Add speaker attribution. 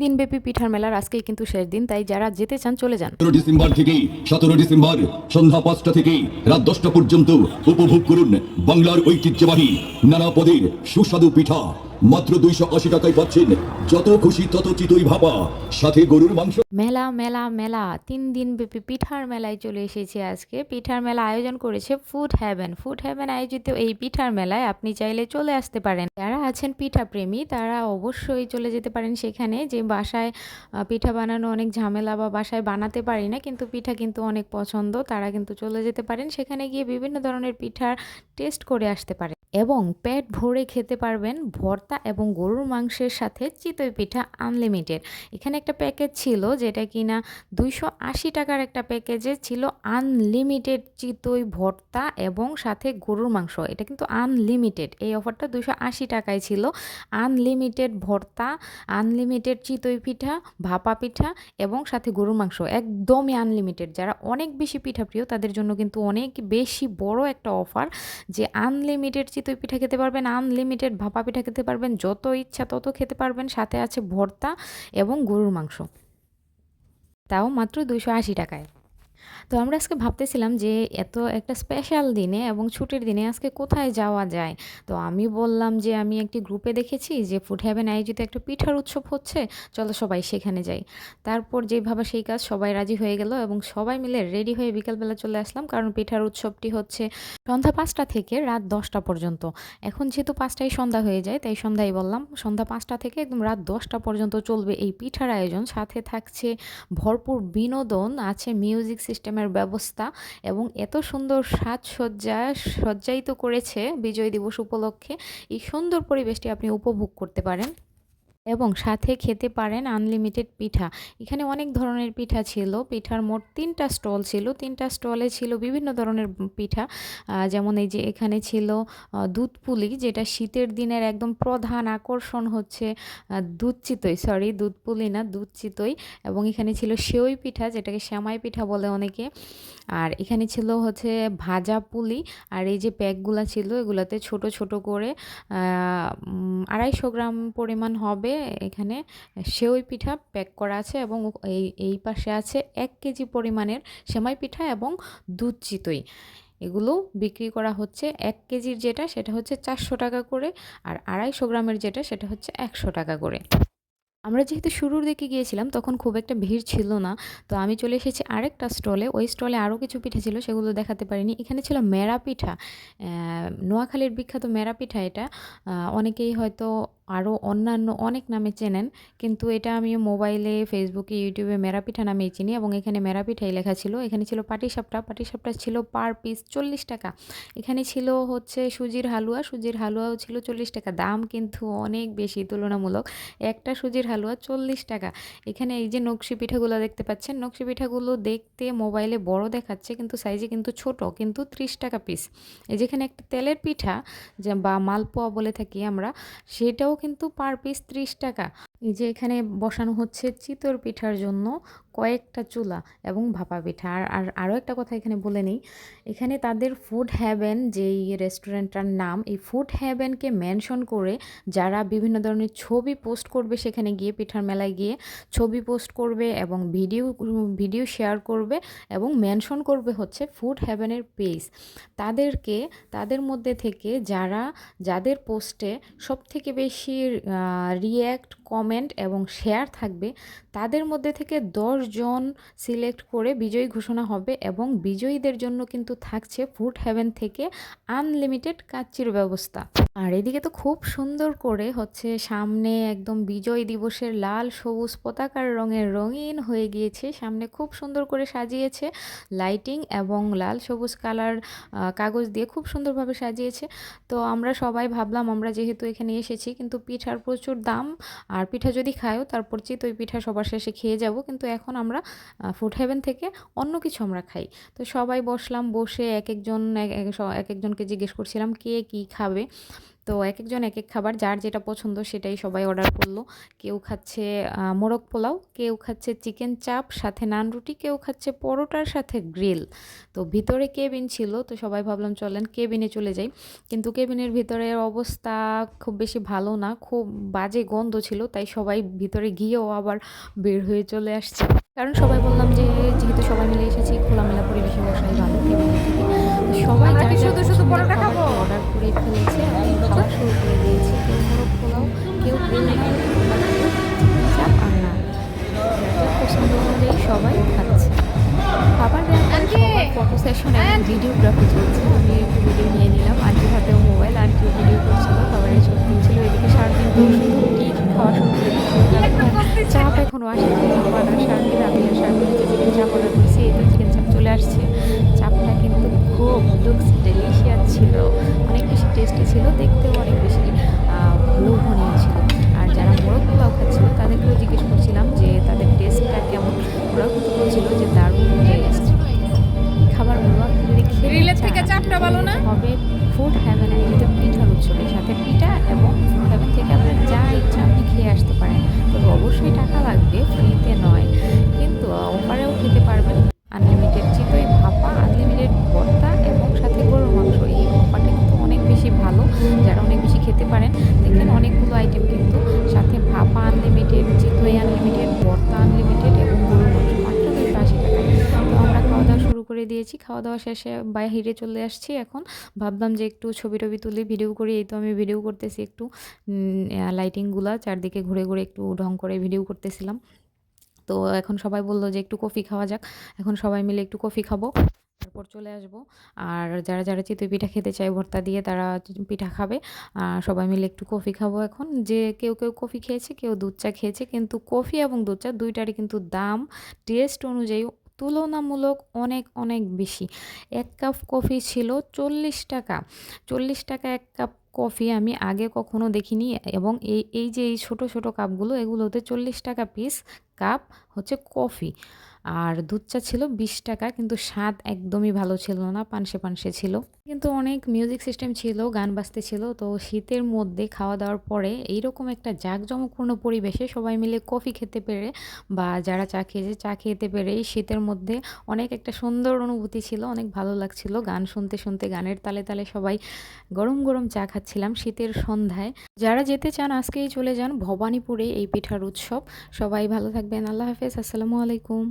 Speaker 1: দিনব্যাপী পিঠার মেলার আজকেই কিন্তু শেষ দিন, তাই যারা যেতে চান চলে যান।
Speaker 2: ডিসেম্বর থেকেই 17 ডিসেম্বর সন্ধ্যা 5টা থেকে রাত 10টা পর্যন্ত উপভোগ করুন বাংলার ঐতিহ্যবাহী নানা পদের সুস্বাদু পিঠা। মাত্র 280 টাকায় পাচ্ছেন যত খুশি তত চিতই ভাপা, সাথে গরুর মাংস।
Speaker 1: মেলা মেলা মেলা 3 দিন ব্যাপী পিঠার মেলায় চলে এসেছে আজকে। পিঠার মেলা আয়োজন করেছে ফুড হ্যাভেন। ফুড হ্যাভেন আয়োজিত এই পিঠার মেলায় আপনি চাইলে চলে আসতে পারেন। যারা আছেন পিঠা প্রেমী তারা অবশ্যই চলে যেতে পারেন সেখানে। যে বাসায় পিঠা বানানো অনেক ঝামেলা বা বাসায় বানাতে পারি না, কিন্তু পিঠা কিন্তু অনেক পছন্দ, তারা কিন্তু চলে যেতে পারেন সেখানে। গিয়ে বিভিন্ন ধরনের পিঠার টেস্ট করে আসতে পারেন এবং পেট ভরে খেতে পারবেন ভর্তা এবং গরুর মাংসের সাথে চিতই পিঠা আনলিমিটেড। এখানে একটা প্যাকেজ ছিল যেটা কিনা 280 টাকার একটা প্যাকেজে ছিল আনলিমিটেড চিতই ভর্তা এবং সাথে গরুর মাংস। এটা কিন্তু আনলিমিটেড, এই অফারটা 280 টাকায় ছিল। আনলিমিটেড ভর্তা, আনলিমিটেড চিতই পিঠা, ভাপা পিঠা এবং সাথে গরুর মাংস, একদমই আনলিমিটেড। যারা অনেক বেশি পিঠা প্রিয় তাদের জন্য কিন্তু অনেক বেশি বড় একটা অফার, যে আনলিমিটেড চিতই পিঠা খেতে পারবেন, আনলিমিটেড ভাপা পিঠা খেতে পারবেন, যত ইচ্ছা তত খেতে পারবেন, সাথে আছে ভর্তা এবং গরুর মাংস, তাও মাত্র 280 টাকায়। তো আমরা আজকে ভাবতেছিলাম যে এত একটা স্পেশাল দিনে এবং ছুটির দিনে আজকে কোথায় যাওয়া যায়। তো আমি বললাম যে আমি একটি গ্রুপে দেখেছি যে ফুড হ্যাভেন আয়োজিত একটা পিঠার উৎসব হচ্ছে, চলো সবাই সেখানে যাই। তারপর যেভাবে সেই কাজ, সবাই রাজি হয়ে গেল এবং সবাই মিলে রেডি হয়ে বিকালবেলা চলে আসলাম, কারণ পিঠার উৎসবটি হচ্ছে সন্ধ্যা 5টা থেকে রাত 10টা পর্যন্ত। এখন যেহেতু 5টায় সন্ধ্যা হয়ে যায় তাই সন্ধ্যায় বললাম, সন্ধ্যা 5টা থেকে একদম রাত 10টা পর্যন্ত চলবে এই পিঠার আয়োজন। সাথে থাকছে ভরপুর বিনোদন, আছে মিউজিক সিস্টেমের ব্যবস্থা এবং এত সুন্দর সাজসজ্জা সজ্জায়িত করেছে বিজয় দিবস উপলক্ষে। এই সুন্দর পরিবেশটি আপনি উপভোগ করতে পারেন এবং সাথে খেতে পারেন আনলিমিটেড পিঠা। এখানে অনেক ধরনের পিঠা ছিল। পিঠার মোট 3টা স্টল ছিল। 3টা স্টলে ছিল বিভিন্ন ধরনের পিঠা। যেমন এই যে এখানে ছিল দুধ পুলি, যেটা শীতের দিনের একদম প্রধান আকর্ষণ হচ্ছে দুধ চিতই, সরি দুধ পুলি না, দুধ চিতই। এবং এখানে ছিল সেওই পিঠা, যেটাকে সেমাই পিঠা বলে অনেকে। আর এখানে ছিল হচ্ছে ভাজা পুলি। আর এই যে প্যাকগুলা ছিল এগুলাতে ছোট ছোট করে 250 গ্রাম পরিমাণ হবে এখানে সেওই পিঠা প্যাক করা আছে। এবং এই পাশে আছে 1 কেজি পরিমাণের সেমাই পিঠা এবং দুধ চিতই। এগুলো বিক্রি করা হচ্ছে 1 কেজির যেটা সেটা হচ্ছে 400 টাকা করে, আর 250 গ্রামের যেটা সেটা হচ্ছে 100 টাকা করে। আমরা যেহেতু শুরুর দিকে গিয়েছিলাম তখন খুব একটা ভিড় ছিল না, তো আমি চলে এসেছি আরেকটা স্টলে। ওই স্টলে আরও কিছু পিঠা ছিল, সেগুলো দেখাতে পারিনি। এখানে ছিল মেরা পিঠা, নোয়াখালীর বিখ্যাত মেরা পিঠা এটা। অনেকেই হয়তো আরও অন্যান্য অনেক নামে চেনেন, কিন্তু এটা আমি মোবাইলে, ফেসবুকে, ইউটিউবে মেরা পিঠা নামেই চিনি। এবং এখানে মেরা পিঠাই লেখা ছিল। এখানে ছিল পাটিসাপটা, পাটিসাপটা ছিল পার পিস 40 টাকা। এখানে ছিল হচ্ছে সুজির হালুয়া, সুজির হালুয়াও ছিল 40 টাকা। দাম কিন্তু অনেক বেশি তুলনামূলক, একটা সুজির হালুয়া 40 টাকা। এখানে এই যে নকশি পিঠাগুলো দেখতে পাচ্ছেন, নকশি পিঠাগুলো দেখতে মোবাইলে বড় দেখাচ্ছে কিন্তু সাইজে কিন্তু ছোট, কিন্তু 30 টাকা পিস। এই যেখানে একটা তেলের পিঠা যে বা মালপোয়া বলে থাকি আমরা, সেটাও কিন্তু পার পিস 30 টাকা। এই যে এখানে বসানো হচ্ছে চিতর পিঠার জন্য কয়েকটা চুলা এবং ভাপা পিঠা। আর আরও একটা কথা এখানে বলে নিই, এখানে তাদের ফুড হ্যাভেন যেই রেস্টুরেন্টটার নাম, এই ফুড হ্যাভেনকে মেনশন করে যারা বিভিন্ন ধরনের ছবি পোস্ট করবে সেখানে গিয়ে, পিঠার মেলায় গিয়ে ছবি পোস্ট করবে এবং ভিডিও শেয়ার করবে এবং মেনশন করবে হচ্ছে ফুড হ্যাভেনের পেজ, তাদের মধ্যে থেকে যাদের পোস্টে সবথেকে বেশি রিয়্যাক্ট, কমেন্ট এবং শেয়ার থাকবে, তাদের মধ্যে থেকে 10 জন সিলেক্ট করে বিজয়ী ঘোষণা হবে। এবং বিজয়ীদের জন্য কিন্তু থাকছে ফুড হ্যাভেন থেকে আনলিমিটেড কাচ্চির ব্যবস্থা। আর এদিকে তো খুব সুন্দর করে হচ্ছে সামনে একদম বিজয় দিবসের লাল সবুজ পতাকার রঙের রঙিন হয়ে গিয়েছে। সামনে খুব সুন্দর করে সাজিয়েছে লাইটিং এবং লাল সবুজ কালার কাগজ দিয়ে খুব সুন্দরভাবে সাজিয়েছে। তো আমরা সবাই ভাবলাম আমরা যেহেতু এখানে এসেছি, কিন্তু পিঠার প্রচুর দাম, আর পিঠা যদি খায়ও তারপর চিতই পিঠা সবার শেষে খেয়ে যাব, কিন্তু এখন আমরা ফুড হেভেন থেকে অন্য কিছু আমরা খাই। তো সবাই বসলাম, বসে এক একজনকে জিজ্ঞেস করছিলাম কে কী খাবে। তো একেকজন একেক খাবার, যার যেটা পছন্দ সেটাই সবাই অর্ডার করলো। কেউ খাচ্ছে মোরগ পোলাও, কেউ খাচ্ছে চিকেন চাপ সাথে নান রুটি, কেউ খাচ্ছে পরোটার সাথে গ্রিল। তো ভিতরে কেবিন ছিল, তো সবাই ভাবলাম চলেন কেবিনে চলে যাই। কিন্তু কেবিনের ভিতরের অবস্থা খুব বেশি ভালো না, খুব বাজে গন্ধ ছিল, তাই সবাই ভিতরে গিয়েও আবার বের হয়ে চলে আসছে। কারণ সবাই বললাম যে যেহেতু সবাই মিলে এসেছি, খোলামেলা পরিবেশে বসাই ভালো কেবিনের থেকে। তো সবাই
Speaker 3: আমরা
Speaker 1: যার
Speaker 3: কি
Speaker 1: যার
Speaker 3: শুধু শুধু
Speaker 1: পছন্দের
Speaker 3: পরোটা খাবো?
Speaker 1: খাবারটি অর্ডার করে ফেলেছে। আমি খাওয়া শুরু করে দিয়েছি। কেউ মোরগ পোলাও, কেউ গ্রিল নান, আবার কেউ চিকেন চাপ আর নান। যার যার পছন্দ অনুযায়ী সবাই খাচ্ছে। খাবার দেওয়ার পরে
Speaker 3: আন্টি
Speaker 1: সবার ফটো সেশন এবং
Speaker 3: আন্টি
Speaker 1: ভিডিওগ্রাফি চলছে। আমি একটু ভিডিও নিয়ে নিলাম। আন্টির হাতেও মোবাইল, আন্টিও ভিডিও করছিল, খাবারের ছবি তুলছিল। এদিকে শারমিন তো শুধু টিপ খাওয়া শুরু করে দিয়েছিল, কারণ চাপ এখনো আসেনি। আমার আর শারমিন, আমি আর শারমিন যে চিকেন চাপ অর্ডার করেছি, এই তো চিকেন চাপ চলে আসছে। চাপটা কিন্তু খুব লুকস ডেলিশিয়াস ছিল, অনেক বেশি টেস্টি ছিল, দেখতেও অনেক বেশি লোভনীয় ছিল। আর যারা মোরগ পোলাও খাচ্ছিল তাদেরকেও জিজ্ঞেস করছিলাম যে তাদের টেস্টটা কেমন। ওরাও কিন্তু বলছিল যে দারুণ টেস্ট। খাবারগুলো আপনি যদি খেতে
Speaker 3: গ্রিলের
Speaker 1: চান,
Speaker 3: থেকে চাপটা
Speaker 1: চলে
Speaker 3: ভালো না?
Speaker 1: যেতে হবে ফুড হেভেন আয়োজিত পিঠার উৎসবে। সাথে পিঠা এবং ফুড হেভেন থেকে আপনার যা ইচ্ছা আপনি খেয়ে আসতে পারেন। তবে অবশ্যই টাকা লাগবে, ফ্রিতে নয়। কিন্তু অফারেও খেতে পারবেন। আনলিমিটেড চিতই ভাপা, আনলিমিটেড ভর্তা এবং সাথে গরুর মাংস। এই অফারটা কিন্তু অনেক বেশি ভালো, যারা অনেক বেশি খেতে পারেন। দেখেন অনেকগুলো আইটেম কিন্তু, সাথে ভাপা আনলিমিটেড, চিতই আনলিমিটেড, ভর্তা আনলিমিটেড এবং গরুর মাংস মাত্র 280 টাকায়। তো আমরা খাওয়া দাওয়া শুরু করে দিয়েছি। খাওয়া দাওয়া শেষে বাইরে চলে আসছি। এখন ভাবলাম যে একটু ছবি টবি তুলি, ভিডিও করি। এই তো আমি ভিডিও করতেছি একটু, লাইটিংগুলা চারদিকে ঘুরে ঘুরে একটু ঢং করে ভিডিও করতেছিলাম। তো এখন সবাই বলল যে একটু কফি খাওয়া যাক। এখন সবাই মিলে একটু কফি খাবো, তারপর চলে আসবো। আর যারা যারা চিতই পিঠা খেতে চায় ভর্তা দিয়ে, তারা পিঠা খাবে। সবাই মিলে একটু কফি খাবো এখন। যে কেউ কেউ কফি খেয়েছে, কেউ দুধ চা খেয়েছে, কিন্তু কফি এবং দুধ চা দুইটারই কিন্তু দাম টেস্ট অনুযায়ী তুলনামূলক অনেক অনেক বেশি। এক কাপ কফি ছিল 40 টাকা। 40 টাকা এক কাপ কফি আমি আগে কখনো দেখিনি। এবং এই এই যে এই ছোট ছোট কাপগুলো, এগুলোতে 40 টাকা পিস কাপ হচ্ছে কফি। আর দুধ চা ছিল 20 টাকা, কিন্তু স্বাদ একদমই ভালো ছিল না, পানসে পানসে ছিল। কিন্তু অনেক মিউজিক সিস্টেম ছিল, গান বাজতে ছিল। তো শীতের মধ্যে খাওয়া দাওয়ার পরে এইরকম একটা জাঁকজমকপূর্ণ পরিবেশে সবাই মিলে কফি খেতে পেরে, বা যারা চা খেয়েছে চা খেতে পেরে, এই শীতের মধ্যে অনেক একটা সুন্দর অনুভূতি ছিল, অনেক ভালো লাগছিল। গান শুনতে শুনতে, গানের তালে তালে সবাই গরম গরম চা খাচ্ছিলাম শীতের সন্ধ্যায়। যারা যেতে চান আজকেই চলে যান ভবানীপুরে এই পিঠার উৎসব। সবাই ভালো থাকবেন, আল্লাহ হাফেজ, আসসালামু আলাইকুম।